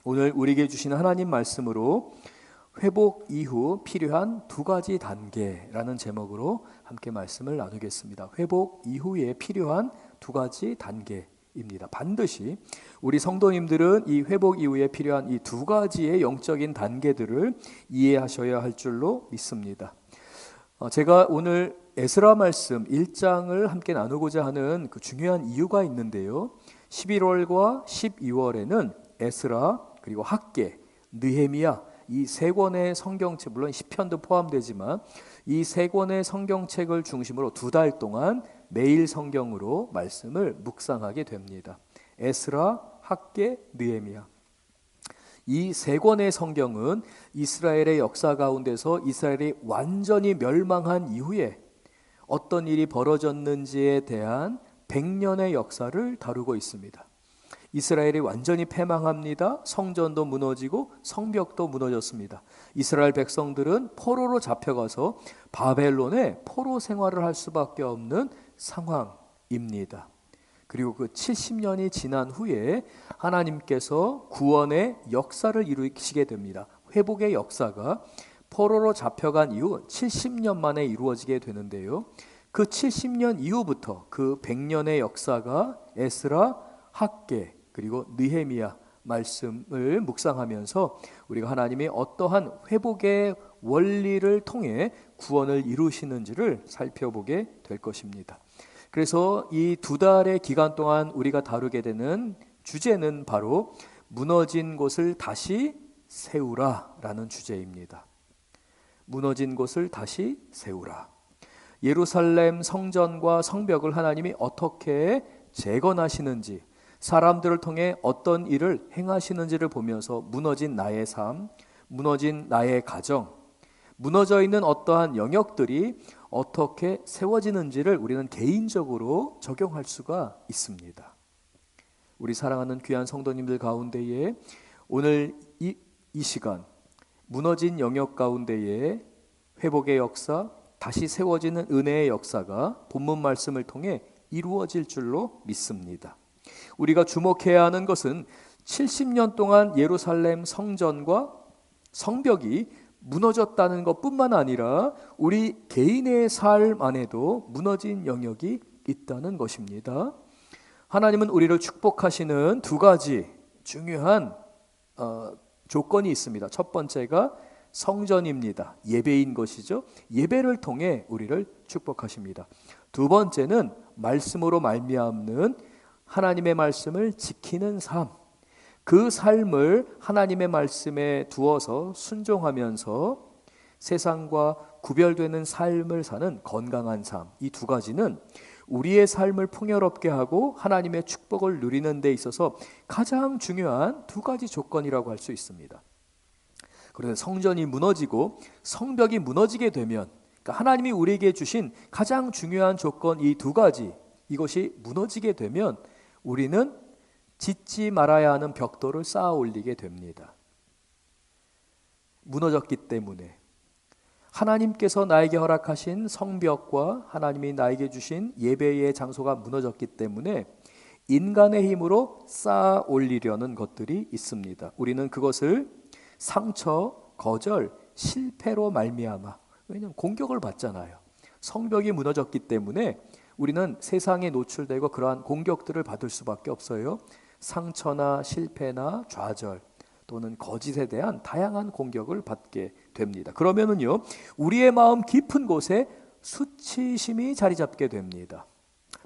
오늘 우리에게 주신 하나님 말씀으로 회복 이후 필요한 두 가지 단계라는 제목으로 함께 말씀을 나누겠습니다. 회복 이후에 필요한 두 가지 단계입니다. 반드시 우리 성도님들은 이 회복 이후에 필요한 이 두 가지의 영적인 단계들을 이해하셔야 할 줄로 믿습니다. 제가 오늘 에스라 말씀 1장을 함께 나누고자 하는 그 중요한 이유가 있는데요. 11월과 12월에는 에스라 그리고 학개, 느헤미야 이 세 권의 성경책, 물론 시편도 포함되지만 이 세 권의 성경책을 중심으로 두 달 동안 매일 성경으로 말씀을 묵상하게 됩니다. 에스라, 학개, 느헤미야. 이 세 권의 성경은 이스라엘의 역사 가운데서 이스라엘이 완전히 멸망한 이후에 어떤 일이 벌어졌는지에 대한 100년의 역사를 다루고 있습니다. 이스라엘이 완전히 패망합니다. 성전도 무너지고 성벽도 무너졌습니다. 이스라엘 백성들은 포로로 잡혀가서 바벨론에 포로 생활을 할 수밖에 없는 상황입니다. 그리고 그 70년이 지난 후에 하나님께서 구원의 역사를 이루시게 됩니다. 회복의 역사가 포로로 잡혀간 이후 70년 만에 이루어지게 되는데요. 그 70년 이후부터 그 100년의 역사가 에스라, 학개, 그리고 느헤미야 말씀을 묵상하면서 우리가 하나님이 어떠한 회복의 원리를 통해 구원을 이루시는지를 살펴보게 될 것입니다. 그래서 이 두 달의 기간 동안 우리가 다루게 되는 주제는 바로 무너진 곳을 다시 세우라라는 주제입니다. 무너진 곳을 다시 세우라. 예루살렘 성전과 성벽을 하나님이 어떻게 재건하시는지, 사람들을 통해 어떤 일을 행하시는지를 보면서 무너진 나의 삶, 무너진 나의 가정, 무너져 있는 어떠한 영역들이 어떻게 세워지는지를 우리는 개인적으로 적용할 수가 있습니다. 우리 사랑하는 귀한 성도님들 가운데에 오늘 이 시간 무너진 영역 가운데에 회복의 역사, 다시 세워지는 은혜의 역사가 본문 말씀을 통해 이루어질 줄로 믿습니다. 우리가 주목해야 하는 것은 70년 동안 예루살렘 성전과 성벽이 무너졌다는 것뿐만 아니라 우리 개인의 삶 안에도 무너진 영역이 있다는 것입니다. 하나님은 우리를 축복하시는 두 가지 중요한 조건이 있습니다. 첫 번째가 성전입니다. 예배인 것이죠. 예배를 통해 우리를 축복하십니다. 두 번째는 말씀으로 말미암는 하나님의 말씀을 지키는 삶, 그 삶을 하나님의 말씀에 두어서 순종하면서 세상과 구별되는 삶을 사는 건강한 삶, 이 두 가지는 우리의 삶을 풍요롭게 하고 하나님의 축복을 누리는 데 있어서 가장 중요한 두 가지 조건이라고 할 수 있습니다. 그런데 성전이 무너지고 성벽이 무너지게 되면, 그러니까 하나님이 우리에게 주신 가장 중요한 조건 이 두 가지, 이것이 무너지게 되면 우리는 짓지 말아야 하는 벽돌을 쌓아 올리게 됩니다. 무너졌기 때문에 하나님께서 나에게 허락하신 성벽과 하나님이 나에게 주신 예배의 장소가 무너졌기 때문에 인간의 힘으로 쌓아 올리려는 것들이 있습니다. 우리는 그것을 상처, 거절, 실패로 말미암아, 왜냐하면 공격을 받잖아요. 성벽이 무너졌기 때문에 우리는 세상에 노출되고 그러한 공격들을 받을 수밖에 없어요. 상처나 실패나 좌절 또는 거짓에 대한 다양한 공격을 받게 됩니다. 그러면은요, 우리의 마음 깊은 곳에 수치심이 자리 잡게 됩니다.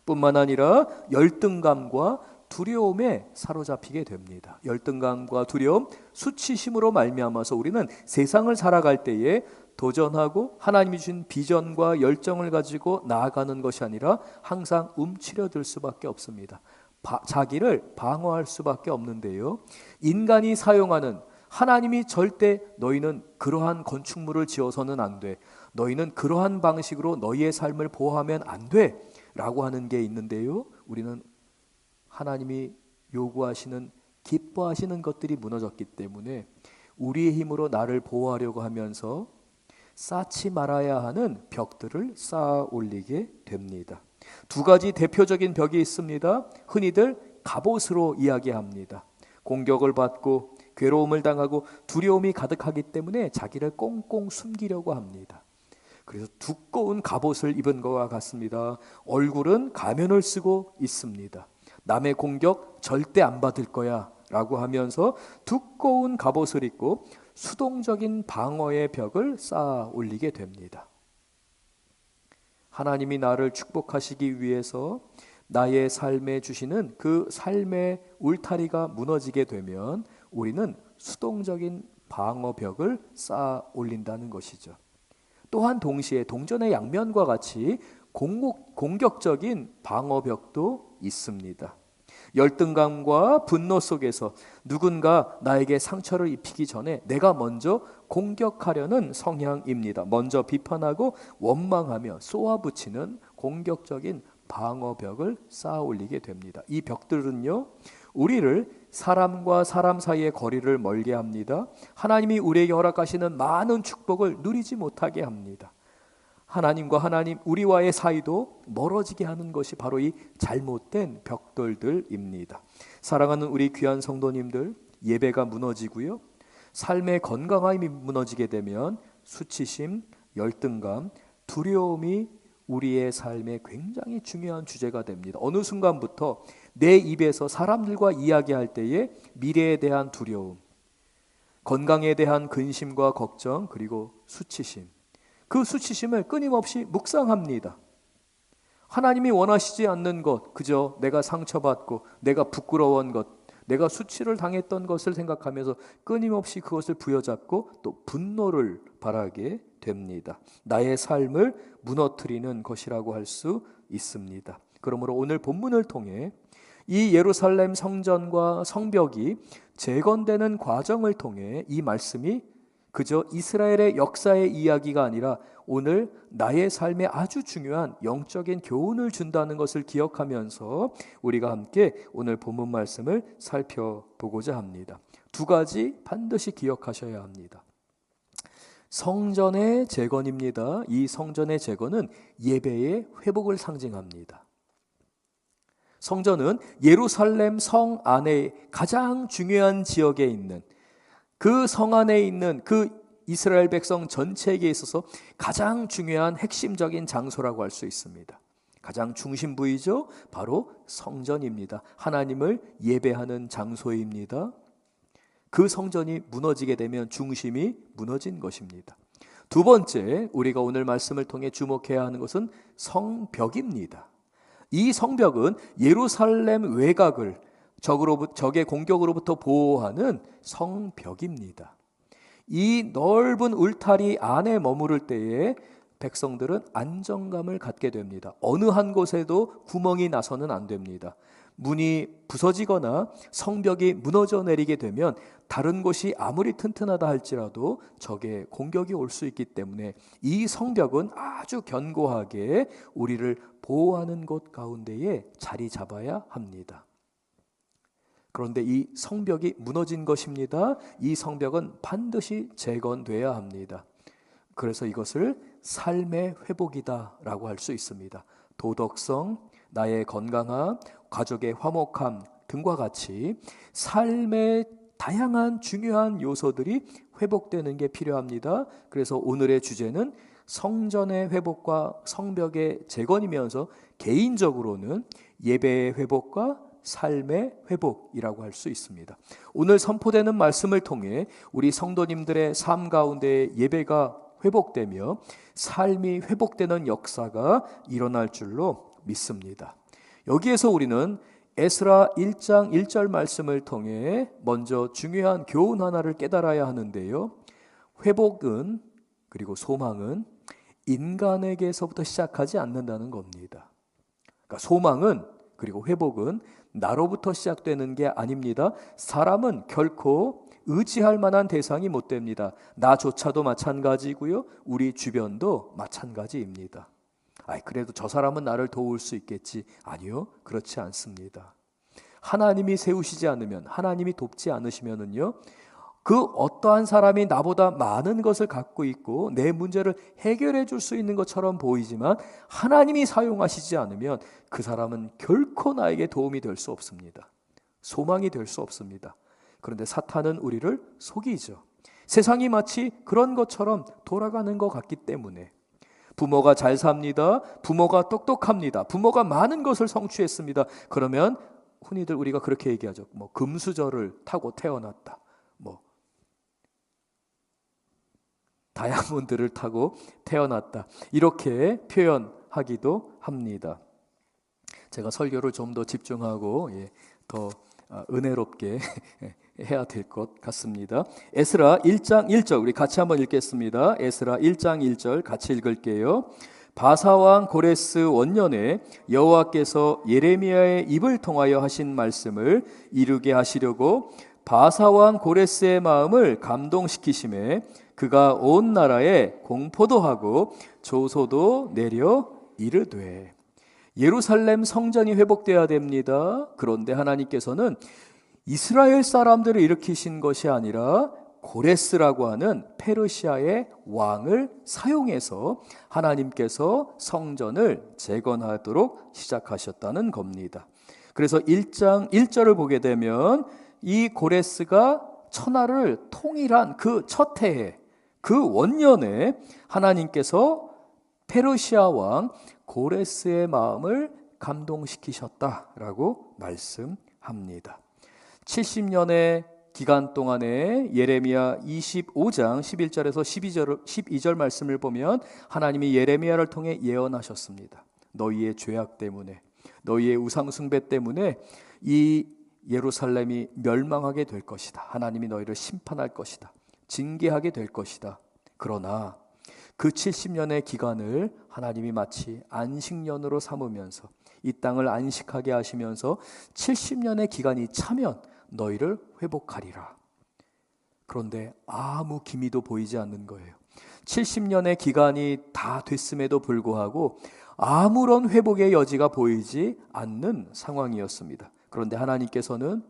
뿐만 아니라 열등감과 두려움에 사로잡히게 됩니다. 열등감과 두려움, 수치심으로 말미암아서 우리는 세상을 살아갈 때에 도전하고 하나님이 주신 비전과 열정을 가지고 나아가는 것이 아니라 항상 움츠려들 수밖에 없습니다. 자기를 방어할 수밖에 없는데요. 인간이 사용하는, 하나님이 절대 너희는 그러한 건축물을 지어서는 안 돼, 너희는 그러한 방식으로 너희의 삶을 보호하면 안 돼 라고 하는 게 있는데요. 우리는 하나님이 요구하시는, 기뻐하시는 것들이 무너졌기 때문에 우리의 힘으로 나를 보호하려고 하면서 쌓지 말아야 하는 벽들을 쌓아 올리게 됩니다. 두 가지 대표적인 벽이 있습니다. 흔히들 갑옷으로 이야기합니다. 공격을 받고 괴로움을 당하고 두려움이 가득하기 때문에 자기를 꽁꽁 숨기려고 합니다. 그래서 두꺼운 갑옷을 입은 것과 같습니다. 얼굴은 가면을 쓰고 있습니다. 남의 공격 절대 안 받을 거야 라고 하면서 두꺼운 갑옷을 입고 수동적인 방어의 벽을 쌓아 올리게 됩니다. 하나님이 나를 축복하시기 위해서 나의 삶에 주시는 그 삶의 울타리가 무너지게 되면 우리는 수동적인 방어벽을 쌓아 올린다는 것이죠. 또한 동시에 동전의 양면과 같이 공격적인 방어벽도 있습니다. 열등감과 분노 속에서 누군가 나에게 상처를 입히기 전에 내가 먼저 공격하려는 성향입니다. 먼저 비판하고 원망하며 쏘아붙이는 공격적인 방어벽을 쌓아 올리게 됩니다. 이 벽들은요, 우리를 사람과 사람 사이의 거리를 멀게 합니다. 하나님이 우리에게 허락하시는 많은 축복을 누리지 못하게 합니다. 하나님과 우리와의 사이도 멀어지게 하는 것이 바로 이 잘못된 벽돌들입니다. 사랑하는 우리 귀한 성도님들, 예배가 무너지고요, 삶의 건강함이 무너지게 되면 수치심, 열등감, 두려움이 우리의 삶에 굉장히 중요한 주제가 됩니다. 어느 순간부터 내 입에서 사람들과 이야기할 때에 미래에 대한 두려움, 건강에 대한 근심과 걱정, 그리고 수치심, 그 수치심을 끊임없이 묵상합니다. 하나님이 원하시지 않는 것, 그저 내가 상처받고 내가 부끄러운 것, 내가 수치를 당했던 것을 생각하면서 끊임없이 그것을 부여잡고 또 분노를 발하게 됩니다. 나의 삶을 무너뜨리는 것이라고 할 수 있습니다. 그러므로 오늘 본문을 통해 이 예루살렘 성전과 성벽이 재건되는 과정을 통해 이 말씀이 그저 이스라엘의 역사의 이야기가 아니라 오늘 나의 삶에 아주 중요한 영적인 교훈을 준다는 것을 기억하면서 우리가 함께 오늘 본문 말씀을 살펴보고자 합니다. 두 가지 반드시 기억하셔야 합니다. 성전의 재건입니다. 이 성전의 재건은 예배의 회복을 상징합니다. 성전은 예루살렘 성 안에 가장 중요한 지역에 있는, 그 성 안에 있는 그 이스라엘 백성 전체에게 있어서 가장 중요한 핵심적인 장소라고 할 수 있습니다. 가장 중심 부위죠. 바로 성전입니다. 하나님을 예배하는 장소입니다. 그 성전이 무너지게 되면 중심이 무너진 것입니다. 두 번째, 우리가 오늘 말씀을 통해 주목해야 하는 것은 성벽입니다. 이 성벽은 예루살렘 외곽을 적의 공격으로부터 보호하는 성벽입니다. 이 넓은 울타리 안에 머무를 때에 백성들은 안정감을 갖게 됩니다. 어느 한 곳에도 구멍이 나서는 안 됩니다. 문이 부서지거나 성벽이 무너져 내리게 되면 다른 곳이 아무리 튼튼하다 할지라도 적의 공격이 올 수 있기 때문에 이 성벽은 아주 견고하게 우리를 보호하는 곳 가운데에 자리 잡아야 합니다. 그런데 이 성벽이 무너진 것입니다. 이 성벽은 반드시 재건돼야 합니다. 그래서 이것을 삶의 회복이다라고 할 수 있습니다. 도덕성, 나의 건강함, 가족의 화목함 등과 같이 삶의 다양한 중요한 요소들이 회복되는 게 필요합니다. 그래서 오늘의 주제는 성전의 회복과 성벽의 재건이면서 개인적으로는 예배의 회복과 삶의 회복이라고 할 수 있습니다. 오늘 선포되는 말씀을 통해 우리 성도님들의 삶 가운데 예배가 회복되며 삶이 회복되는 역사가 일어날 줄로 믿습니다. 여기에서 우리는 에스라 1장 1절 말씀을 통해 먼저 중요한 교훈 하나를 깨달아야 하는데요. 회복은, 그리고 소망은 인간에게서부터 시작하지 않는다는 겁니다. 그러니까 소망은, 그리고 회복은 나로부터 시작되는 게 아닙니다. 사람은 결코 의지할 만한 대상이 못 됩니다. 나조차도 마찬가지고요. 우리 주변도 마찬가지입니다. 그래도 저 사람은 나를 도울 수 있겠지. 아니요, 그렇지 않습니다. 하나님이 세우시지 않으면, 하나님이 돕지 않으시면은요, 그 어떠한 사람이 나보다 많은 것을 갖고 있고 내 문제를 해결해 줄 수 있는 것처럼 보이지만 하나님이 사용하시지 않으면 그 사람은 결코 나에게 도움이 될 수 없습니다. 소망이 될 수 없습니다. 그런데 사탄은 우리를 속이죠. 세상이 마치 그런 것처럼 돌아가는 것 같기 때문에 부모가 잘 삽니다. 부모가 똑똑합니다. 부모가 많은 것을 성취했습니다. 그러면 흔히들 우리가 그렇게 얘기하죠. 금수저를 타고 태어났다. 다이아몬드를 타고 태어났다. 이렇게 표현하기도 합니다. 제가 설교를 좀 더 집중하고 더 은혜롭게 해야 될 것 같습니다. 에스라 1장 1절 우리 같이 한번 읽겠습니다. 에스라 1장 1절 같이 읽을게요. 바사왕 고레스 원년에 여호와께서 예레미야의 입을 통하여 하신 말씀을 이루게 하시려고 바사왕 고레스의 마음을 감동시키심에 그가 온 나라에 공포도 하고 조소도 내려 이르되. 예루살렘 성전이 회복되어야 됩니다. 그런데 하나님께서는 이스라엘 사람들을 일으키신 것이 아니라 고레스라고 하는 페르시아의 왕을 사용해서 하나님께서 성전을 재건하도록 시작하셨다는 겁니다. 그래서 1장 1절을 보게 되면 이 고레스가 천하를 통일한 그 첫 해에 그 원년에 하나님께서 페르시아 왕 고레스의 마음을 감동시키셨다라고 말씀합니다. 70년의 기간 동안에 예레미야 25장 11절에서 12절 말씀을 보면 하나님이 예레미야를 통해 예언하셨습니다. 너희의 죄악 때문에, 너희의 우상숭배 때문에 이 예루살렘이 멸망하게 될 것이다. 하나님이 너희를 심판할 것이다. 징계하게 될 것이다. 그러나 그 70년의 기간을 하나님이 마치 안식년으로 삼으면서 이 땅을 안식하게 하시면서 70년의 기간이 차면 너희를 회복하리라. 그런데 아무 기미도 보이지 않는 거예요. 70년의 기간이 다 됐음에도 불구하고 아무런 회복의 여지가 보이지 않는 상황이었습니다. 그런데 하나님께서는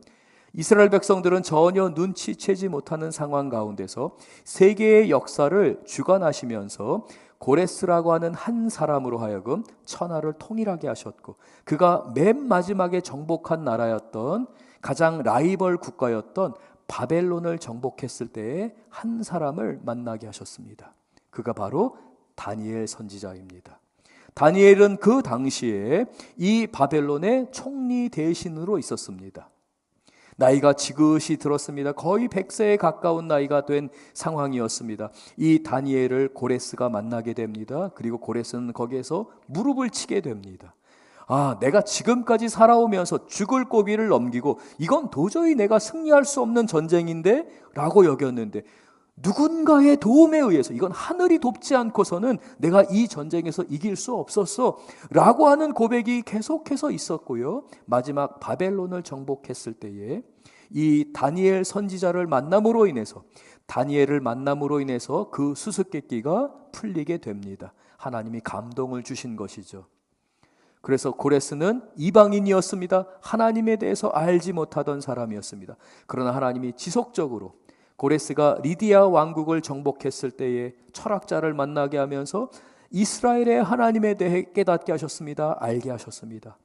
이스라엘 백성들은 전혀 눈치채지 못하는 상황 가운데서 세계의 역사를 주관하시면서 고레스라고 하는 한 사람으로 하여금 천하를 통일하게 하셨고, 그가 맨 마지막에 정복한 나라였던 가장 라이벌 국가였던 바벨론을 정복했을 때에 한 사람을 만나게 하셨습니다. 그가 바로 다니엘 선지자입니다. 다니엘은 그 당시에 이 바벨론의 총리 대신으로 있었습니다. 나이가 지긋이 들었습니다. 거의 100세에 가까운 나이가 된 상황이었습니다. 이 다니엘을 고레스가 만나게 됩니다. 그리고 고레스는 거기에서 무릎을 치게 됩니다. 내가 지금까지 살아오면서 죽을 고비를 넘기고 이건 도저히 내가 승리할 수 없는 전쟁인데 라고 여겼는데, 누군가의 도움에 의해서, 이건 하늘이 돕지 않고서는 내가 이 전쟁에서 이길 수 없었어 라고 하는 고백이 계속해서 있었고요. 마지막 바벨론을 정복했을 때에 이 다니엘 선지자를 만남으로 인해서, 다니엘을 만남으로 인해서 그 수수께끼가 풀리게 됩니다. 하나님이 감동을 주신 것이죠. 그래서 고레스는 이방인이었습니다. 하나님에 대해서 알지 못하던 사람이었습니다. 그러나 하나님이 지속적으로 고레스가 리디아 왕국을 정복했을 때에 철학자를 만나게 하면서 이스라엘의 하나님에 대해 깨닫게 하셨습니다. 알게 하셨습니다.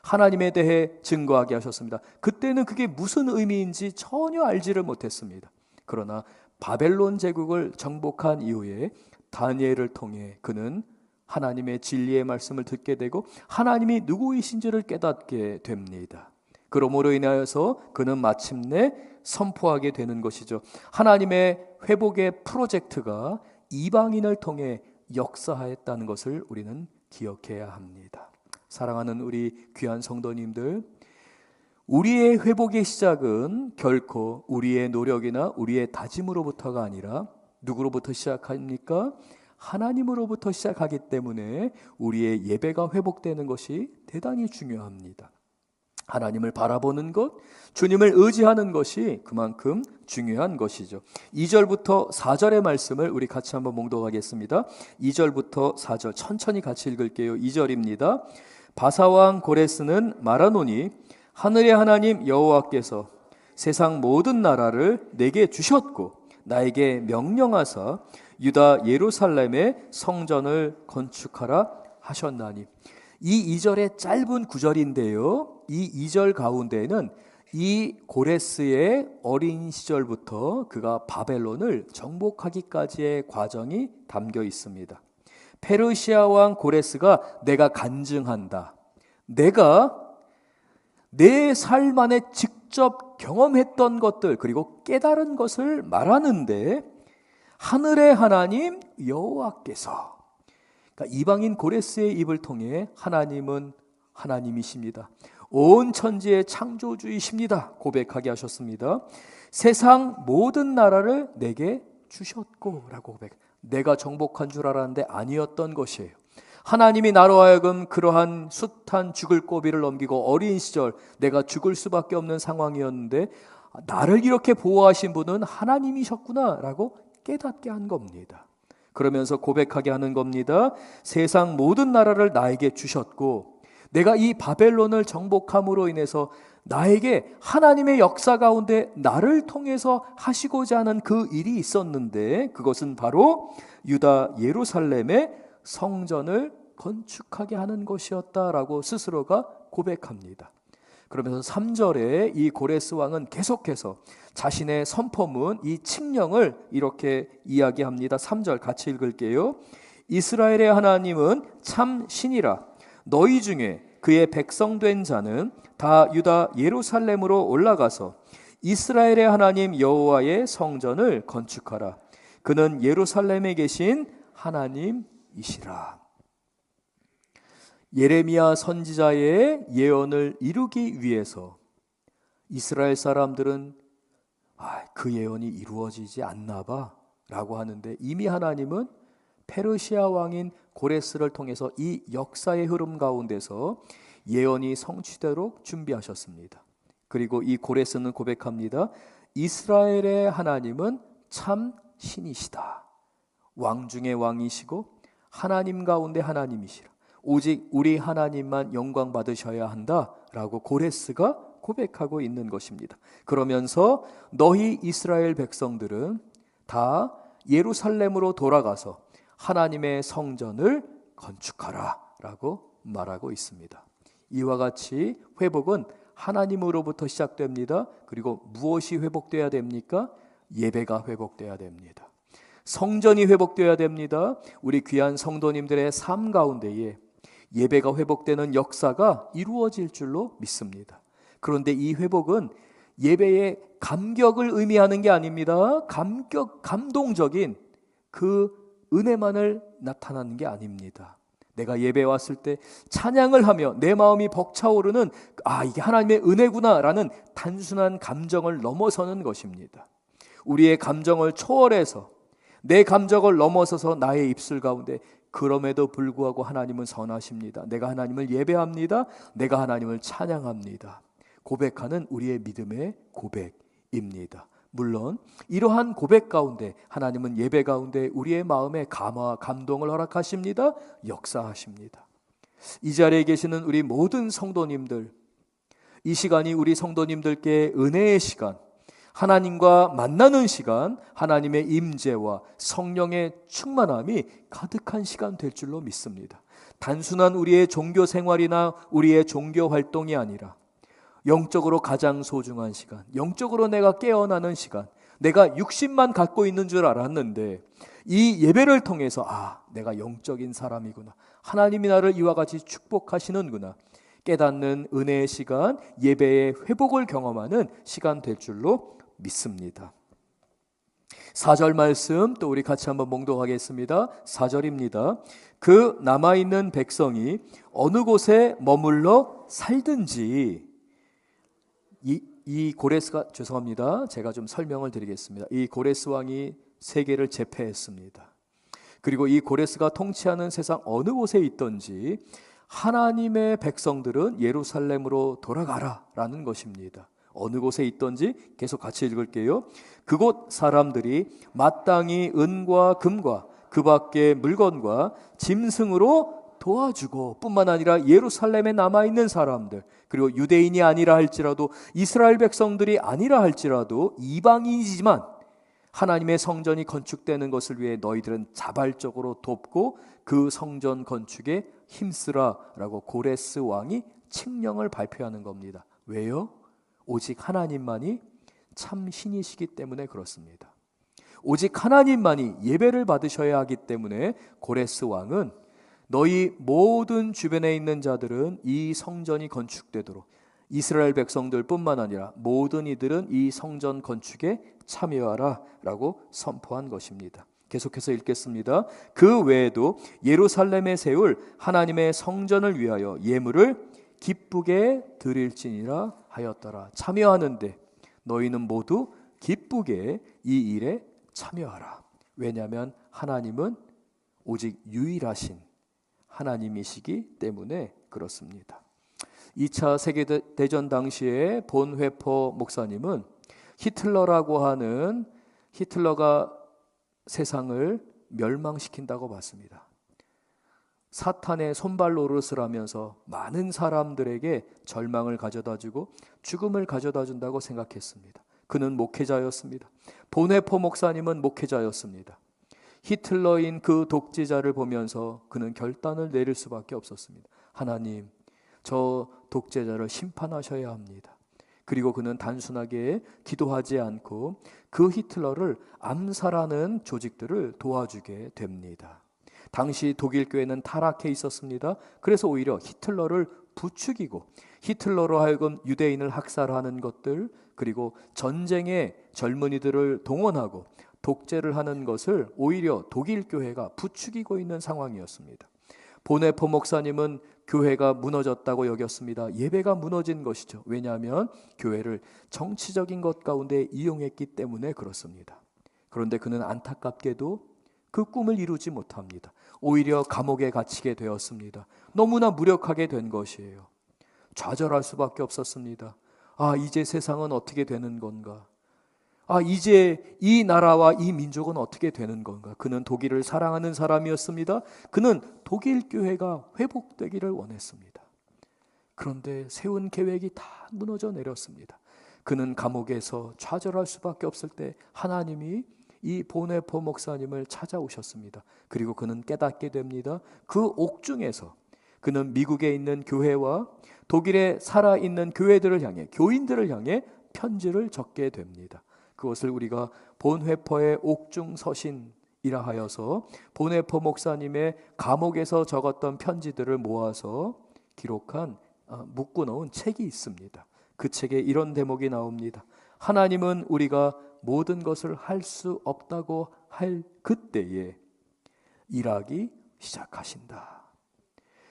하나님에 대해 증거하게 하셨습니다. 그때는 그게 무슨 의미인지 전혀 알지를 못했습니다. 그러나 바벨론 제국을 정복한 이후에 다니엘을 통해 그는 하나님의 진리의 말씀을 듣게 되고 하나님이 누구이신지를 깨닫게 됩니다. 그러므로 인하여서 그는 마침내 선포하게 되는 것이죠. 하나님의 회복의 프로젝트가 이방인을 통해 역사하였다는 것을 우리는 기억해야 합니다. 사랑하는 우리 귀한 성도님들, 우리의 회복의 시작은 결코 우리의 노력이나 우리의 다짐으로부터가 아니라 누구로부터 시작합니까? 하나님으로부터 시작하기 때문에 우리의 예배가 회복되는 것이 대단히 중요합니다. 하나님을 바라보는 것, 주님을 의지하는 것이 그만큼 중요한 것이죠. 2절부터 4절의 말씀을 우리 같이 한번 봉독하겠습니다. 2절부터 4절 천천히 같이 읽을게요. 2절입니다. 바사왕 고레스는 말하노니 하늘의 하나님 여호와께서 세상 모든 나라를 내게 주셨고 나에게 명령하사 유다 예루살렘의 성전을 건축하라 하셨나니. 이 2절의 짧은 구절인데요, 이 2절 가운데에는 이 고레스의 어린 시절부터 그가 바벨론을 정복하기까지의 과정이 담겨 있습니다. 페르시아 왕 고레스가 내가 간증한다. 내가 내 삶 안에 직접 경험했던 것들 그리고 깨달은 것을 말하는데 하늘의 하나님 여호와께서, 그러니까 이방인 고레스의 입을 통해 하나님은 하나님이십니다. 온 천지의 창조주이십니다. 고백하게 하셨습니다. 세상 모든 나라를 내게 주셨고 라고 고백. 내가 정복한 줄 알았는데 아니었던 것이에요. 하나님이 나로 하여금 그러한 숱한 죽을 고비를 넘기고 어린 시절 내가 죽을 수밖에 없는 상황이었는데 나를 이렇게 보호하신 분은 하나님이셨구나 라고 깨닫게 한 겁니다. 그러면서 고백하게 하는 겁니다. 세상 모든 나라를 나에게 주셨고 내가 이 바벨론을 정복함으로 인해서 나에게 하나님의 역사 가운데 나를 통해서 하시고자 하는 그 일이 있었는데 그것은 바로 유다 예루살렘의 성전을 건축하게 하는 것이었다라고 스스로가 고백합니다. 그러면서 3절에 이 고레스 왕은 계속해서 자신의 선포문, 이 칙령을 이렇게 이야기합니다. 3절 같이 읽을게요. 이스라엘의 하나님은 참 신이라. 너희 중에 그의 백성된 자는 다 유다 예루살렘으로 올라가서 이스라엘의 하나님 여호와의 성전을 건축하라. 그는 예루살렘에 계신 하나님이시라. 예레미야 선지자의 예언을 이루기 위해서 이스라엘 사람들은 그 예언이 이루어지지 않나 봐 라고 하는데 이미 하나님은 페르시아 왕인 고레스를 통해서 이 역사의 흐름 가운데서 예언이 성취되도록 준비하셨습니다. 그리고 이 고레스는 고백합니다. 이스라엘의 하나님은 참 신이시다. 왕 중에 왕이시고 하나님 가운데 하나님이시라. 오직 우리 하나님만 영광 받으셔야 한다라고 고레스가 고백하고 있는 것입니다. 그러면서 너희 이스라엘 백성들은 다 예루살렘으로 돌아가서 하나님의 성전을 건축하라 라고 말하고 있습니다. 이와 같이 회복은 하나님으로부터 시작됩니다. 그리고 무엇이 회복돼야 됩니까? 예배가 회복돼야 됩니다. 성전이 회복돼야 됩니다. 우리 귀한 성도님들의 삶 가운데에 예배가 회복되는 역사가 이루어질 줄로 믿습니다. 그런데 이 회복은 예배의 감격을 의미하는 게 아닙니다. 감동적인 그 은혜만을 나타나는 게 아닙니다. 내가 예배에 왔을 때 찬양을 하며 내 마음이 벅차오르는 이게 하나님의 은혜구나 라는 단순한 감정을 넘어서는 것입니다. 우리의 감정을 초월해서 내 감정을 넘어서서 나의 입술 가운데 그럼에도 불구하고 하나님은 선하십니다. 내가 하나님을 예배합니다. 내가 하나님을 찬양합니다. 고백하는 우리의 믿음의 고백입니다. 물론 이러한 고백 가운데 하나님은 예배 가운데 우리의 마음에 감화, 감동을 허락하십니다. 역사하십니다. 이 자리에 계시는 우리 모든 성도님들, 이 시간이 우리 성도님들께 은혜의 시간, 하나님과 만나는 시간, 하나님의 임재와 성령의 충만함이 가득한 시간 될 줄로 믿습니다. 단순한 우리의 종교 생활이나 우리의 종교 활동이 아니라 영적으로 가장 소중한 시간, 영적으로 내가 깨어나는 시간, 내가 육신만 갖고 있는 줄 알았는데 이 예배를 통해서 내가 영적인 사람이구나, 하나님이 나를 이와 같이 축복하시는구나 깨닫는 은혜의 시간, 예배의 회복을 경험하는 시간 될 줄로 믿습니다. 4절 말씀 또 우리 같이 한번 봉독하겠습니다. 4절입니다. 그 남아있는 백성이 어느 곳에 머물러 살든지, 이 고레스가, 죄송합니다, 제가 좀 설명을 드리겠습니다. 이 고레스 왕이 세계를 제패했습니다. 그리고 이 고레스가 통치하는 세상 어느 곳에 있든지 하나님의 백성들은 예루살렘으로 돌아가라 라는 것입니다. 어느 곳에 있든지 계속 같이 읽을게요. 그곳 사람들이 마땅히 은과 금과 그 밖의 물건과 짐승으로 도와주고, 뿐만 아니라 예루살렘에 남아있는 사람들, 그리고 유대인이 아니라 할지라도 이스라엘 백성들이 아니라 할지라도 이방인이지만 하나님의 성전이 건축되는 것을 위해 너희들은 자발적으로 돕고 그 성전 건축에 힘쓰라 라고 고레스 왕이 칙령을 발표하는 겁니다. 왜요? 오직 하나님만이 참 신이시기 때문에 그렇습니다. 오직 하나님만이 예배를 받으셔야 하기 때문에 고레스 왕은 너희 모든 주변에 있는 자들은 이 성전이 건축되도록, 이스라엘 백성들뿐만 아니라 모든 이들은 이 성전 건축에 참여하라 라고 선포한 것입니다. 계속해서 읽겠습니다. 그 외에도 예루살렘에 세울 하나님의 성전을 위하여 예물을 기쁘게 드릴지니라 하였더라. 참여하는데 너희는 모두 기쁘게 이 일에 참여하라. 왜냐하면 하나님은 오직 유일하신 하나님이시기 때문에 그렇습니다. 2차 세계대전 당시에 본회퍼 목사님은 히틀러가 세상을 멸망시킨다고 봤습니다. 사탄의 손발 노릇을 하면서 많은 사람들에게 절망을 가져다주고 죽음을 가져다준다고 생각했습니다. 그는 목회자였습니다. 본회퍼 목사님은 목회자였습니다. 히틀러인 그 독재자를 보면서 그는 결단을 내릴 수밖에 없었습니다. 하나님, 저 독재자를 심판하셔야 합니다. 그리고 그는 단순하게 기도하지 않고 그 히틀러를 암살하는 조직들을 도와주게 됩니다. 당시 독일 교회는 타락해 있었습니다. 그래서 오히려 히틀러를 부추기고 히틀러로 하여금 유대인을 학살하는 것들, 그리고 전쟁에 젊은이들을 동원하고 독재를 하는 것을 오히려 독일 교회가 부추기고 있는 상황이었습니다. 본회퍼 목사님은 교회가 무너졌다고 여겼습니다. 예배가 무너진 것이죠. 왜냐하면 교회를 정치적인 것 가운데 이용했기 때문에 그렇습니다. 그런데 그는 안타깝게도 그 꿈을 이루지 못합니다. 오히려 감옥에 갇히게 되었습니다. 너무나 무력하게 된 것이에요. 좌절할 수밖에 없었습니다. 이제 세상은 어떻게 되는 건가? 이제 이 나라와 이 민족은 어떻게 되는 건가? 그는 독일을 사랑하는 사람이었습니다. 그는 독일 교회가 회복되기를 원했습니다. 그런데 세운 계획이 다 무너져 내렸습니다. 그는 감옥에서 좌절할 수밖에 없을 때 하나님이 이 본회퍼 목사님을 찾아오셨습니다. 그리고 그는 깨닫게 됩니다. 그 옥중에서 그는 미국에 있는 교회와 독일에 살아있는 교회들을 향해, 교인들을 향해 편지를 적게 됩니다. 그것을 우리가 본회퍼의 옥중 서신이라 하여서 본회퍼 목사님의 감옥에서 적었던 편지들을 모아서 기록한 묶어놓은 책이 있습니다. 그 책에 이런 대목이 나옵니다. 하나님은 우리가 모든 것을 할 수 없다고 할 그때에 일하기 시작하신다.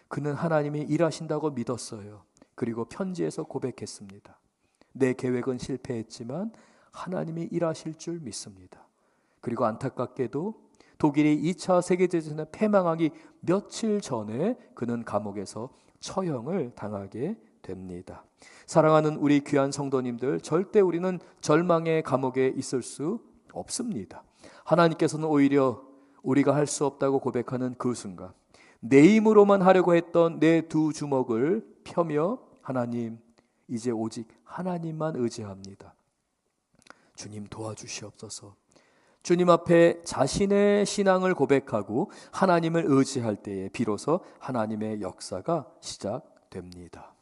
그는 하나님이 일하신다고 믿었어요. 그리고 편지에서 고백했습니다. 내 계획은 실패했지만 하나님이 일하실 줄 믿습니다. 그리고 안타깝게도 독일이 2차 세계대전에 패망하기 며칠 전에 그는 감옥에서 처형을 당하게 됩니다. 사랑하는 우리 귀한 성도님들, 절대 우리는 절망의 감옥에 있을 수 없습니다. 하나님께서는 오히려 우리가 할 수 없다고 고백하는 그 순간 내 힘으로만 하려고 했던 내 두 주먹을 펴며 하나님, 이제 오직 하나님만 의지합니다. 주님 도와주시옵소서. 주님 앞에 자신의 신앙을 고백하고 하나님을 의지할 때에 비로소 하나님의 역사가 시작됩니다.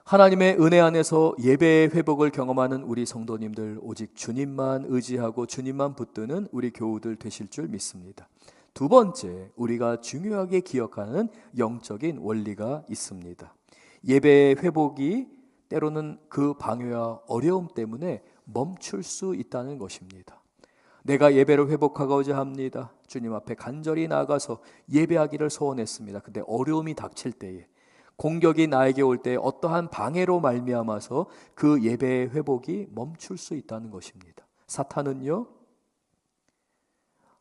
하나님의 은혜 안에서 예배의 회복을 경험하는 우리 성도님들, 오직 주님만 의지하고 주님만 붙드는 우리 교우들 되실 줄 믿습니다. 두 번째, 우리가 중요하게 기억하는 영적인 원리가 있습니다. 예배의 회복이 때로는 그 방해와 어려움 때문에 멈출 수 있다는 것입니다. 내가 예배를 회복하고자 합니다. 주님 앞에 간절히 나아가서 예배하기를 소원했습니다. 근데 어려움이 닥칠 때에, 공격이 나에게 올 때 어떠한 방해로 말미암아서 그 예배의 회복이 멈출 수 있다는 것입니다. 사탄은요,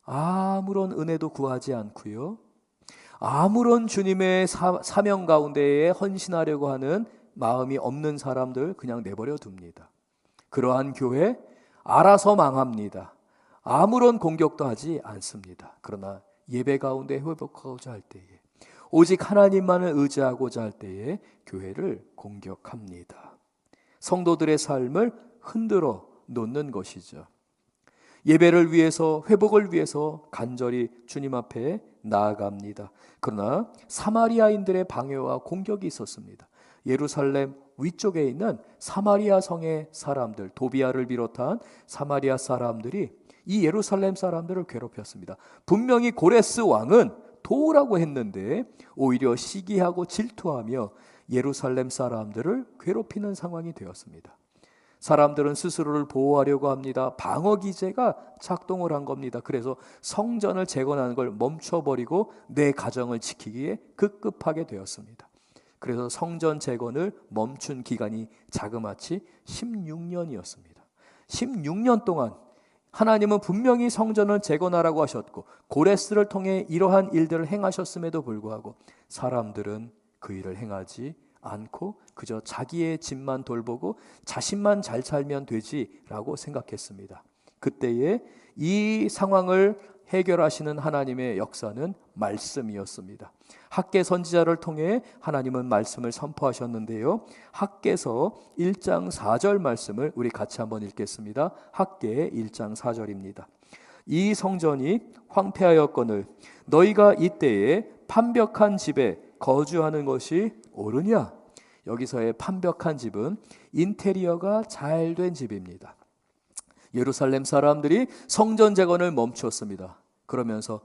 아무런 은혜도 구하지 않고요, 아무런 주님의 사명 가운데에 헌신하려고 하는 마음이 없는 사람들 그냥 내버려 둡니다. 그러한 교회 알아서 망합니다. 아무런 공격도 하지 않습니다. 그러나 예배 가운데 회복하고자 할 때에, 오직 하나님만을 의지하고자 할 때에 교회를 공격합니다. 성도들의 삶을 흔들어 놓는 것이죠. 예배를 위해서, 회복을 위해서 간절히 주님 앞에 나아갑니다. 그러나 사마리아인들의 방해와 공격이 있었습니다. 예루살렘 위쪽에 있는 사마리아 성의 사람들, 도비아를 비롯한 사마리아 사람들이 이 예루살렘 사람들을 괴롭혔습니다. 분명히 고레스 왕은 도우라고 했는데 오히려 시기하고 질투하며 예루살렘 사람들을 괴롭히는 상황이 되었습니다. 사람들은 스스로를 보호하려고 합니다. 방어 기제가 작동을 한 겁니다. 그래서 성전을 재건하는 걸 멈춰버리고 내 가정을 지키기에 급급하게 되었습니다. 그래서 성전 재건을 멈춘 기간이 자그마치 16년이었습니다. 16년 동안 하나님은 분명히 성전을 재건하라고 하셨고 고레스를 통해 이러한 일들을 행하셨음에도 불구하고 사람들은 그 일을 행하지 않고 그저 자기의 집만 돌보고 자신만 잘 살면 되지라고 생각했습니다. 그때에 이 상황을 해결하시는 하나님의 역사는 말씀이었습니다. 학개 선지자를 통해 하나님은 말씀을 선포하셨는데요. 학개서 1장 4절 말씀을 우리 같이 한번 읽겠습니다. 학개 1장 4절입니다. 이 성전이 황폐하였거늘 너희가 이때에 판벽한 집에 거주하는 것이 옳으냐? 여기서의 판벽한 집은 인테리어가 잘 된 집입니다. 예루살렘 사람들이 성전 재건을 멈췄습니다. 그러면서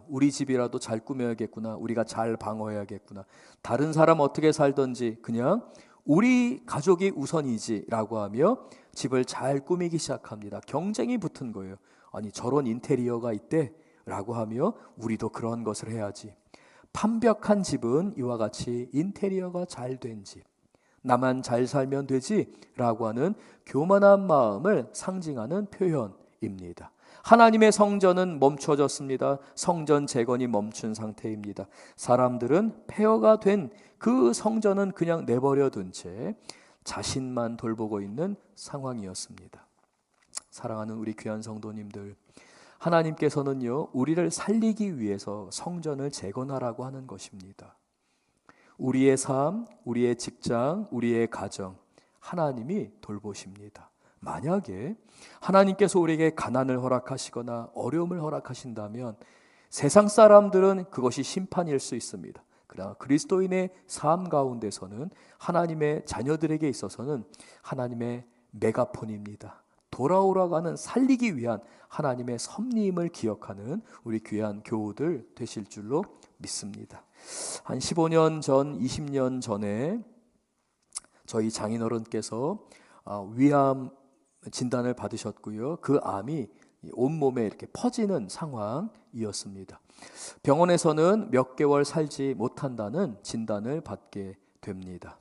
우리 집이라도 잘 꾸며야겠구나, 우리가 잘 방어해야겠구나, 다른 사람 어떻게 살던지 그냥 우리 가족이 우선이지 라고 하며 집을 잘 꾸미기 시작합니다. 경쟁이 붙은 거예요. 아니 저런 인테리어가 있대 라고 하며 우리도 그런 것을 해야지. 판벽한 집은 이와 같이 인테리어가 잘 된 집, 나만 잘 살면 되지 라고 하는 교만한 마음을 상징하는 표현입니다. 하나님의 성전은 멈춰졌습니다. 성전 재건이 멈춘 상태입니다. 사람들은 폐허가 된 그 성전은 그냥 내버려 둔 채 자신만 돌보고 있는 상황이었습니다. 사랑하는 우리 귀한 성도님들, 하나님께서는요 우리를 살리기 위해서 성전을 재건하라고 하는 것입니다. 우리의 삶, 우리의 직장, 우리의 가정 하나님이 돌보십니다. 만약에 하나님께서 우리에게 가난을 허락하시거나 어려움을 허락하신다면 세상 사람들은 그것이 심판일 수 있습니다. 그러나 그리스도인의 삶 가운데서는 하나님의 자녀들에게 있어서는 하나님의 메가폰입니다. 돌아오라고 하는 살리기 위한 하나님의 섭리임을 기억하는 우리 귀한 교우들 되실 줄로 믿습니다. 한 15년 전, 20년 전에 저희 장인어른께서 위암 진단을 받으셨고요. 그 암이 온몸에 이렇게 퍼지는 상황이었습니다. 병원에서는 몇 개월 살지 못한다는 진단을 받게 됩니다.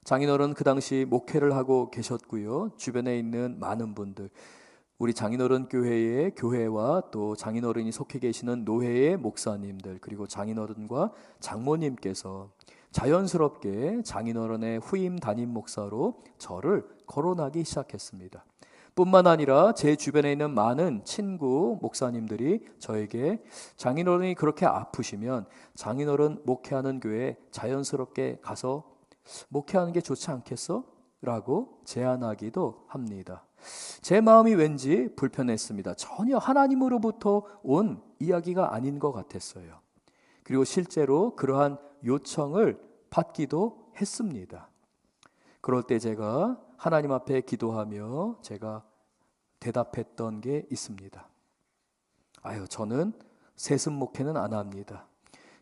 장인어른 그 당시 목회를 하고 계셨고요. 주변에 있는 많은 분들, 우리 장인어른 교회의 교회와 또 장인어른이 속해 계시는 노회의 목사님들, 그리고 장인어른과 장모님께서 자연스럽게 장인어른의 후임 담임 목사로 저를 거론하기 시작했습니다. 뿐만 아니라 제 주변에 있는 많은 친구 목사님들이 저에게 장인어른이 그렇게 아프시면 장인어른 목회하는 교회에 자연스럽게 가서 목회하는 게 좋지 않겠어? 라고 제안하기도 합니다. 제 마음이 왠지 불편했습니다. 전혀 하나님으로부터 온 이야기가 아닌 것 같았어요. 그리고 실제로 그러한 요청을 받기도 했습니다. 그럴 때 제가 하나님 앞에 기도하며 제가 대답했던 게 있습니다. 저는 세습 목회는 안 합니다.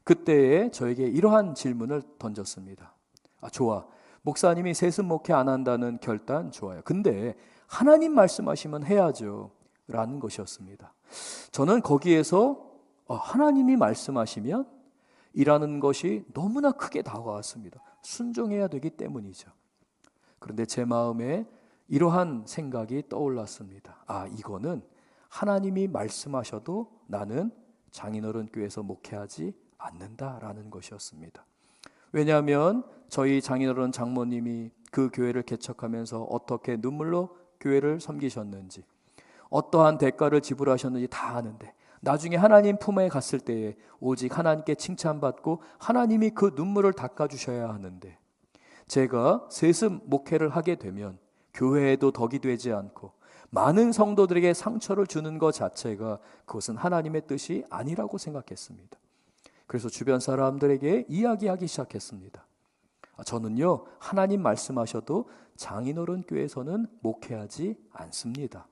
그때에 저에게 이러한 질문을 던졌습니다. 좋아, 목사님이 세습 목회 안 한다는 결단 좋아요. 근데 하나님 말씀하시면 해야죠 라는 것이었습니다. 저는 거기에서 하나님이 말씀하시면 이라는 것이 너무나 크게 다가왔습니다. 순종해야 되기 때문이죠. 그런데 제 마음에 이러한 생각이 떠올랐습니다. 이거는 하나님이 말씀하셔도 나는 장인어른 교회에서 목회하지 않는다라는 것이었습니다. 왜냐하면 저희 장인어른 장모님이 그 교회를 개척하면서 어떻게 눈물로 교회를 섬기셨는지, 어떠한 대가를 지불하셨는지 다 아는데 나중에 하나님 품에 갔을 때에 오직 하나님께 칭찬받고 하나님이 그 눈물을 닦아주셔야 하는데, 제가 세습 목회를 하게 되면 교회에도 덕이 되지 않고 많은 성도들에게 상처를 주는 것 자체가 그것은 하나님의 뜻이 아니라고 생각했습니다. 그래서 주변 사람들에게 이야기하기 시작했습니다. 저는요, 하나님 말씀하셔도 장인어른 교회에서는 목회하지 않습니다.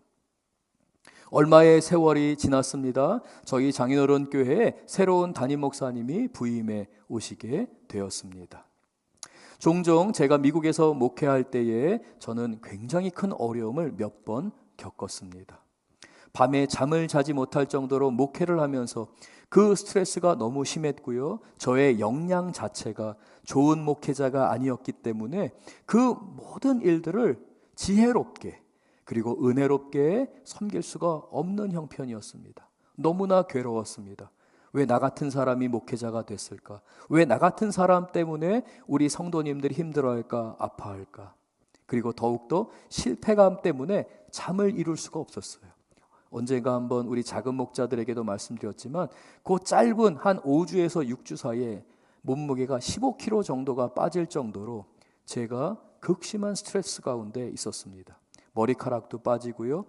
얼마의 세월이 지났습니다. 저희 장인어른 교회에 새로운 담임 목사님이 부임해 오시게 되었습니다. 종종 제가 미국에서 목회할 때에 저는 굉장히 큰 어려움을 몇 번 겪었습니다. 밤에 잠을 자지 못할 정도로 목회를 하면서 그 스트레스가 너무 심했고요. 저의 역량 자체가 좋은 목회자가 아니었기 때문에 그 모든 일들을 지혜롭게 그리고 은혜롭게 섬길 수가 없는 형편이었습니다. 너무나 괴로웠습니다. 왜 나 같은 사람이 목회자가 됐을까? 왜 나 같은 사람 때문에 우리 성도님들이 힘들어할까, 아파할까? 그리고 더욱더 실패감 때문에 잠을 이룰 수가 없었어요. 언젠가 한번 우리 작은 목자들에게도 말씀드렸지만 그 짧은 한 5주에서 6주 사이에 몸무게가 15kg 정도가 빠질 정도로 제가 극심한 스트레스 가운데 있었습니다. 머리카락도 빠지고요.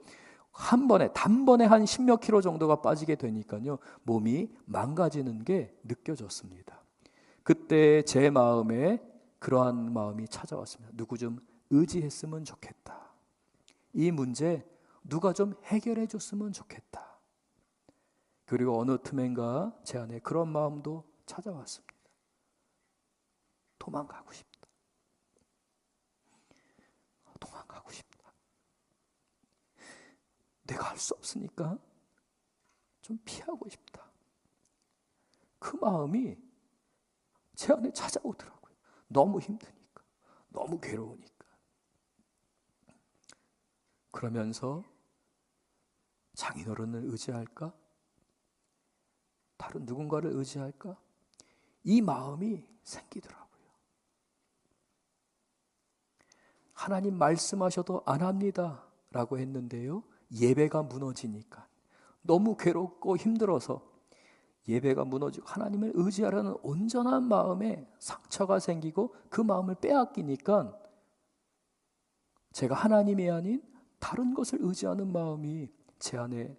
단번에 한 10몇 킬로 정도가 빠지게 되니까요. 몸이 망가지는 게 느껴졌습니다. 그때 제 마음에 그러한 마음이 찾아왔습니다. 누구 좀 의지했으면 좋겠다. 이 문제 누가 좀 해결해 줬으면 좋겠다. 그리고 어느 틈엔가 제 안에 그런 마음도 찾아왔습니다. 도망가고 싶다. 도망가고 싶다. 내가 할 수 없으니까 좀 피하고 싶다. 그 마음이 제 안에 찾아오더라고요. 너무 힘드니까, 너무 괴로우니까. 그러면서 장인어른을 의지할까? 다른 누군가를 의지할까? 이 마음이 생기더라고요. 하나님 말씀하셔도 안 합니다 라고 했는데요, 예배가 무너지니까 너무 괴롭고 힘들어서 예배가 무너지고 하나님을 의지하려는 온전한 마음에 상처가 생기고 그 마음을 빼앗기니까 제가 하나님이 아닌 다른 것을 의지하는 마음이 제 안에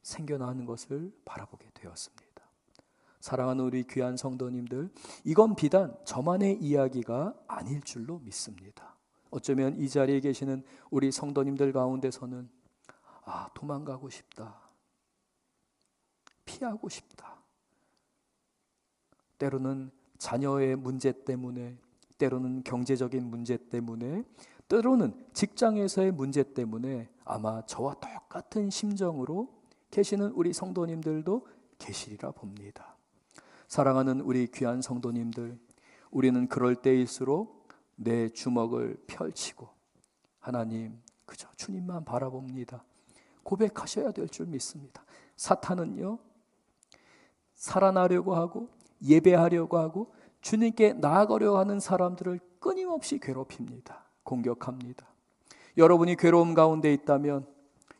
생겨나는 것을 바라보게 되었습니다. 사랑하는 우리 귀한 성도님들, 이건 비단 저만의 이야기가 아닐 줄로 믿습니다. 어쩌면 이 자리에 계시는 우리 성도님들 가운데서는 도망가고 싶다, 피하고 싶다, 때로는 자녀의 문제 때문에, 때로는 경제적인 문제 때문에, 때로는 직장에서의 문제 때문에 아마 저와 똑같은 심정으로 계시는 우리 성도님들도 계시리라 봅니다. 사랑하는 우리 귀한 성도님들, 우리는 그럴 때일수록 내 주먹을 펼치고 하나님, 그저 주님만 바라봅니다 고백하셔야 될 줄 믿습니다. 사탄은요, 살아나려고 하고 예배하려고 하고 주님께 나아가려고 하는 사람들을 끊임없이 괴롭힙니다. 공격합니다. 여러분이 괴로움 가운데 있다면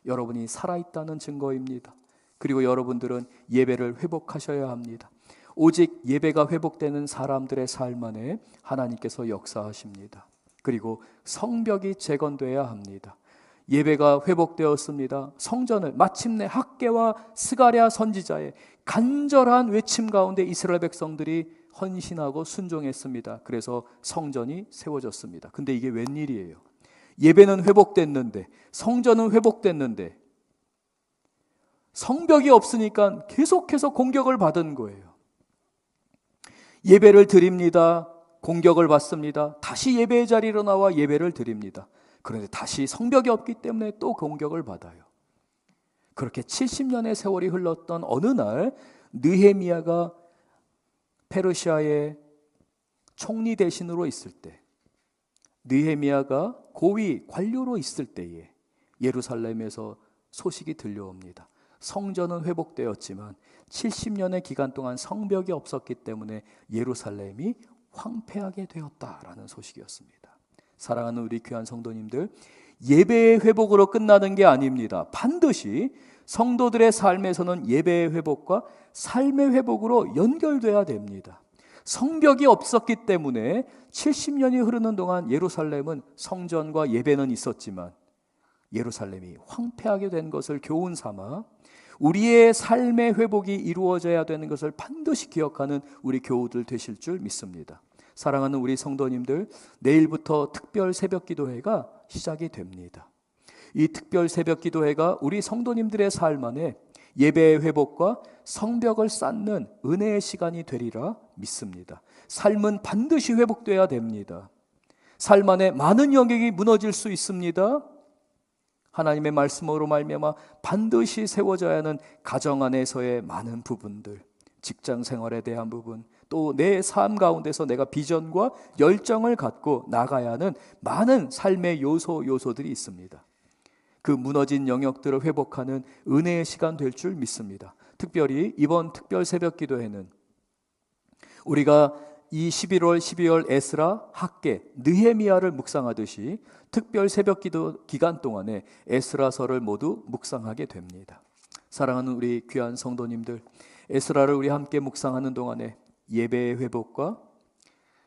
여러분이 살아있다는 증거입니다. 그리고 여러분들은 예배를 회복하셔야 합니다. 오직 예배가 회복되는 사람들의 삶 안에 하나님께서 역사하십니다. 그리고 성벽이 재건되어야 합니다. 예배가 회복되었습니다. 성전을 마침내 학개와 스가랴 선지자의 간절한 외침 가운데 이스라엘 백성들이 헌신하고 순종했습니다. 그래서 성전이 세워졌습니다. 근데 이게 웬일이에요? 예배는 회복됐는데, 성전은 회복됐는데 성벽이 없으니까 계속해서 공격을 받은 거예요. 예배를 드립니다. 공격을 받습니다. 다시 예배의 자리로 나와 예배를 드립니다. 그런데 다시 성벽이 없기 때문에 또 공격을 받아요. 그렇게 70년의 세월이 흘렀던 어느 날 느헤미야가 페르시아의 총리 대신으로 있을 때, 느헤미야가 고위 관료로 있을 때에 예루살렘에서 소식이 들려옵니다. 성전은 회복되었지만 70년의 기간 동안 성벽이 없었기 때문에 예루살렘이 황폐하게 되었다라는 소식이었습니다. 사랑하는 우리 귀한 성도님들, 예배의 회복으로 끝나는 게 아닙니다. 반드시 성도들의 삶에서는 예배의 회복과 삶의 회복으로 연결돼야 됩니다. 성벽이 없었기 때문에 70년이 흐르는 동안 예루살렘은 성전과 예배는 있었지만 예루살렘이 황폐하게 된 것을 교훈 삼아 우리의 삶의 회복이 이루어져야 되는 것을 반드시 기억하는 우리 교우들 되실 줄 믿습니다. 사랑하는 우리 성도님들, 내일부터 특별 새벽 기도회가 시작이 됩니다. 이 특별 새벽 기도회가 우리 성도님들의 삶 안에 예배의 회복과 성벽을 쌓는 은혜의 시간이 되리라 믿습니다. 삶은 반드시 회복돼야 됩니다. 삶 안에 많은 영역이 무너질 수 있습니다. 하나님의 말씀으로 말미암아 반드시 세워져야 하는 가정 안에서의 많은 부분들, 직장 생활에 대한 부분, 또 내 삶 가운데서 내가 비전과 열정을 갖고 나가야 하는 많은 삶의 요소들이 있습니다. 그 무너진 영역들을 회복하는 은혜의 시간 될 줄 믿습니다. 특별히 이번 특별 새벽 기도회는 우리가 이 11월 12월 에스라, 학개, 느헤미야를 묵상하듯이 특별 새벽 기도 기간 동안에 에스라서를 모두 묵상하게 됩니다. 사랑하는 우리 귀한 성도님들, 에스라를 우리 함께 묵상하는 동안에 예배의 회복과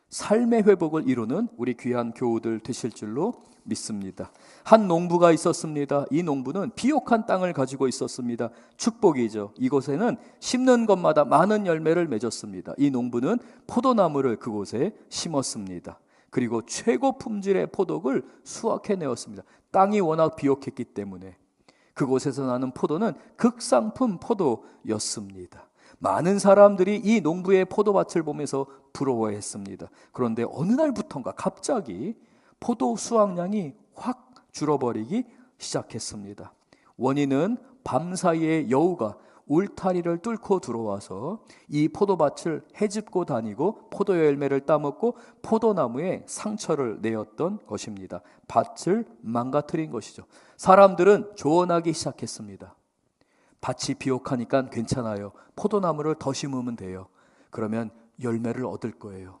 삶의 회복을 이루는 우리 귀한 교우들 되실 줄로 믿습니다. 한 농부가 있었습니다. 이 농부는 비옥한 땅을 가지고 있었습니다. 축복이죠. 이곳에는 심는 것마다 많은 열매를 맺었습니다. 이 농부는 포도나무를 그곳에 심었습니다. 그리고 최고 품질의 포도를 수확해내었습니다. 땅이 워낙 비옥했기 때문에 그곳에서 나는 포도는 극상품 포도였습니다. 많은 사람들이 이 농부의 포도밭을 보면서 부러워했습니다. 그런데 어느 날부터인가 갑자기 포도 수확량이 확 줄어버리기 시작했습니다. 원인은 밤사이에 여우가 울타리를 뚫고 들어와서 이 포도밭을 헤집고 다니고 포도 열매를 따먹고 포도나무에 상처를 내었던 것입니다. 밭을 망가뜨린 것이죠. 사람들은 조언하기 시작했습니다. 밭이 비옥하니까 괜찮아요. 포도나무를 더 심으면 돼요. 그러면 열매를 얻을 거예요.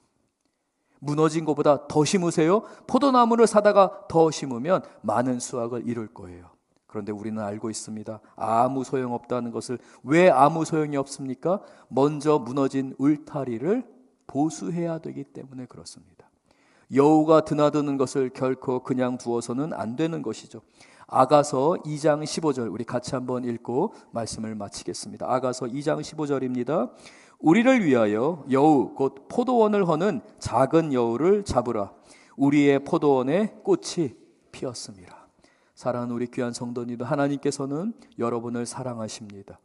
무너진 것보다 더 심으세요. 포도나무를 사다가 더 심으면 많은 수확을 이룰 거예요. 그런데 우리는 알고 있습니다. 아무 소용없다는 것을. 왜 아무 소용이 없습니까? 먼저 무너진 울타리를 보수해야 되기 때문에 그렇습니다. 여우가 드나드는 것을 결코 그냥 두어서는 안 되는 것이죠. 아가서 2장 15절 우리 같이 한번 읽고 말씀을 마치겠습니다. 아가서 2장 15절입니다. 우리를 위하여 여우 곧 포도원을 허는 작은 여우를 잡으라. 우리의 포도원에 꽃이 피었습니다. 사랑하는 우리 귀한 성도님들, 하나님께서는 여러분을 사랑하십니다.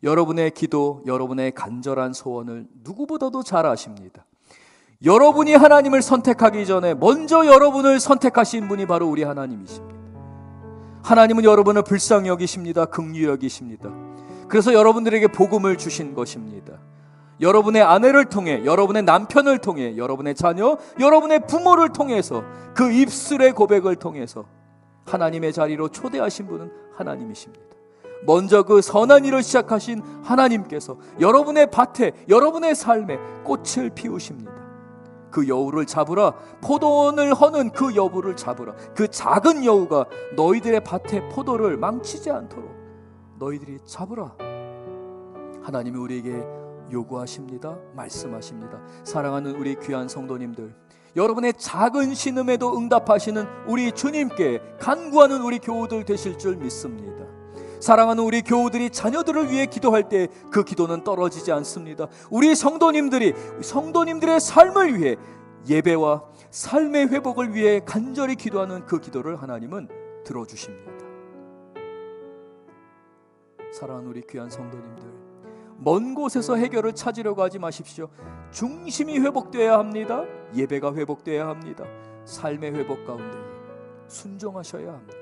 여러분의 기도, 여러분의 간절한 소원을 누구보다도 잘 아십니다. 여러분이 하나님을 선택하기 전에 먼저 여러분을 선택하신 분이 바로 우리 하나님이십니다. 하나님은 여러분을 불쌍히 여기십니다. 긍휼히 여기십니다. 그래서 여러분들에게 복음을 주신 것입니다. 여러분의 아내를 통해, 여러분의 남편을 통해, 여러분의 자녀, 여러분의 부모를 통해서, 그 입술의 고백을 통해서 하나님의 자리로 초대하신 분은 하나님이십니다. 먼저 그 선한 일을 시작하신 하나님께서 여러분의 밭에, 여러분의 삶에 꽃을 피우십니다. 그 여우를 잡으라. 포도원을 허는 그 여우를 잡으라. 그 작은 여우가 너희들의 밭에 포도를 망치지 않도록 너희들이 잡으라. 하나님이 우리에게 요구하십니다. 말씀하십니다. 사랑하는 우리 귀한 성도님들, 여러분의 작은 신음에도 응답하시는 우리 주님께 간구하는 우리 교우들 되실 줄 믿습니다. 사랑하는 우리 교우들이 자녀들을 위해 기도할 때 그 기도는 떨어지지 않습니다. 우리 성도님들의 삶을 위해, 예배와 삶의 회복을 위해 간절히 기도하는 그 기도를 하나님은 들어주십니다. 사랑하는 우리 귀한 성도님들, 먼 곳에서 해결을 찾으려고 하지 마십시오. 중심이 회복되어야 합니다. 예배가 회복되어야 합니다. 삶의 회복 가운데 순종하셔야 합니다.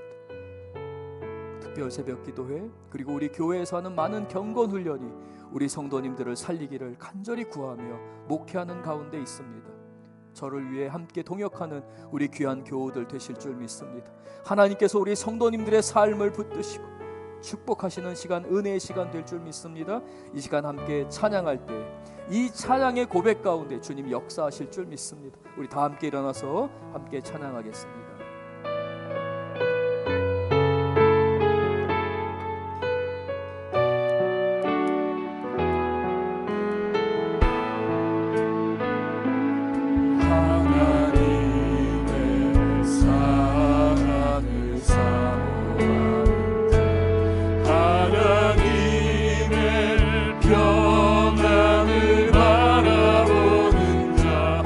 특별 새벽 기도회, 그리고 우리 교회에서 하는 많은 경건 훈련이 우리 성도님들을 살리기를 간절히 구하며 목회하는 가운데 있습니다. 저를 위해 함께 동역하는 우리 귀한 교우들 되실 줄 믿습니다. 하나님께서 우리 성도님들의 삶을 붙드시고 축복하시는 시간, 은혜의 시간 될 줄 믿습니다. 이 시간 함께 찬양할 때 이 찬양의 고백 가운데 주님 역사하실 줄 믿습니다. 우리 다 함께 일어나서 함께 찬양하겠습니다. 평안을 바라보는 자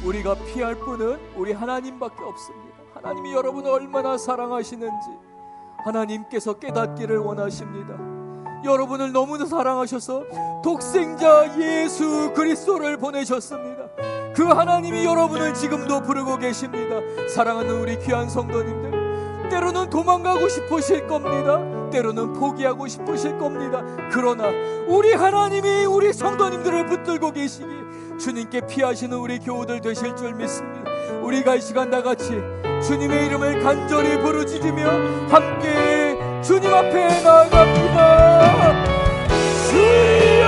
우리가 피할 분은 우리 하나님밖에 없습니다. 하나님이 여러분을 얼마나 사랑하시는지 하나님께서 깨닫기를 원하십니다. 여러분을 너무나 사랑하셔서 독생자 예수 그리스도를 보내셨습니다. 그 하나님이 여러분을 지금도 부르고 계십니다. 사랑하는 우리 귀한 성도님들, 때로는 도망가고 싶으실 겁니다. 때로는 포기하고 싶으실 겁니다. 그러나 우리 하나님이 우리 성도님들을 붙들고 계시기 주님께 피하시는 우리 교우들 되실 줄 믿습니다. 우리가 이 시간 다같이 주님의 이름을 간절히 부르짖으며 함께 주님 앞에 나아갑니다. 주여,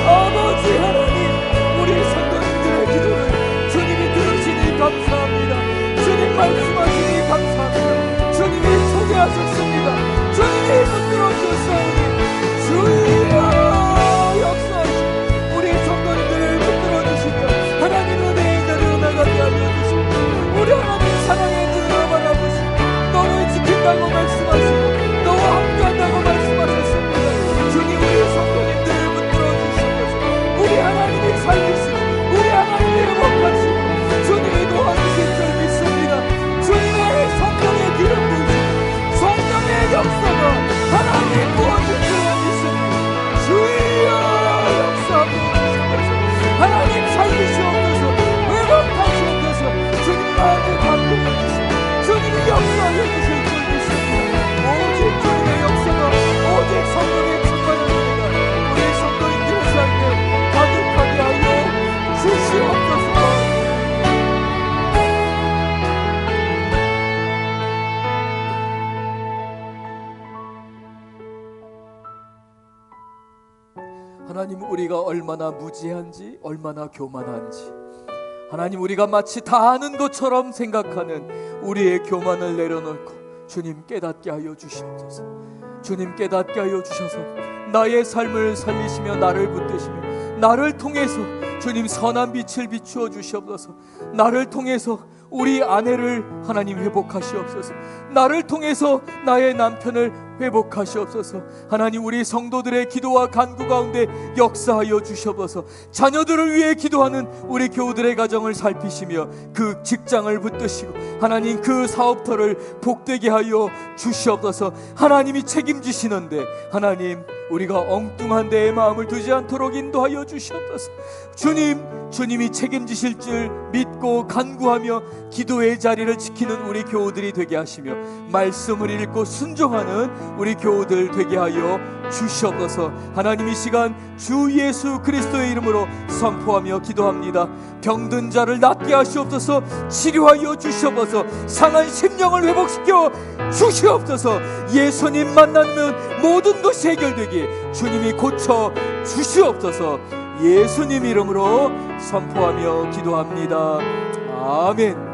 아버지 하나님, 우리 성도님들의 기도를 주님이 들으시니 감사합니다. 주님 말씀하시니 감사합니다. 주님이 초대하셨습니다. 주님이 붙들어 주셨사오니 주여 역사하시고 우리 성도님들을 붙들어 주시며 하나님 은혜의 자리로 나가게 하여 주시고 우리 하나님 사랑의 눈으로 바라보시고 너를 지킨다고 말씀하시고 너와 함께한다고 말씀하셨습니다. 주님 우리 성도님들을 붙들어 주시옵소서. 우리 하나님이 살리시고 우리 하나님이 회복하시고 주님이 도와주실 줄 믿습니다. 주님의 성령의 기름 부으시고 성령의 역사가 하나님 부어줄 줄 믿습니다. 주여 역사하고 주시옵소서. 하나님 살리시옵소서. 회복하시옵소서. 주님 나한테 감동해 주시고 주님이 역사하여 주실 줄 믿습니다. 오직 주님의 역사가 오직 성령의 충만한 은혜가 우리 성도님들의 삶에 가득하게 하여 주시옵소서. 하나님, 우리가 얼마나 무지한지, 얼마나 교만한지, 하나님 우리가 마치 다 아는 것처럼 생각하는 우리의 교만을 내려놓고 주님 깨닫게 하여 주시옵소서. 주님 깨닫게 하여 주셔서 나의 삶을 살리시며 나를 붙드시며 나를 통해서 주님 선한 빛을 비추어 주시옵소서. 나를 통해서 우리 아내를 하나님 회복하시옵소서. 나를 통해서 나의 남편을 회복하시옵소서. 하나님 우리 성도들의 기도와 간구 가운데 역사하여 주시옵소서. 자녀들을 위해 기도하는 우리 교우들의 가정을 살피시며 그 직장을 붙드시고 하나님 그 사업터를 복되게 하여 주시옵소서. 하나님이 책임지시는데 하나님 우리가 엉뚱한 데에 마음을 두지 않도록 인도하여 주시옵소서. 주님이 책임지실 줄 믿고 간구하며 기도의 자리를 지키는 우리 교우들이 되게 하시며 말씀을 읽고 순종하는 우리 교우들 되게 하여 주시옵소서. 하나님 이 시간 주 예수 그리스도의 이름으로 선포하며 기도합니다. 병든 자를 낫게 하시옵소서. 치료하여 주시옵소서. 상한 심령을 회복시켜 주시옵소서. 예수님 만나면 모든 것이 해결되게 주님이 고쳐 주시옵소서. 예수님 이름으로 선포하며 기도합니다. 아멘.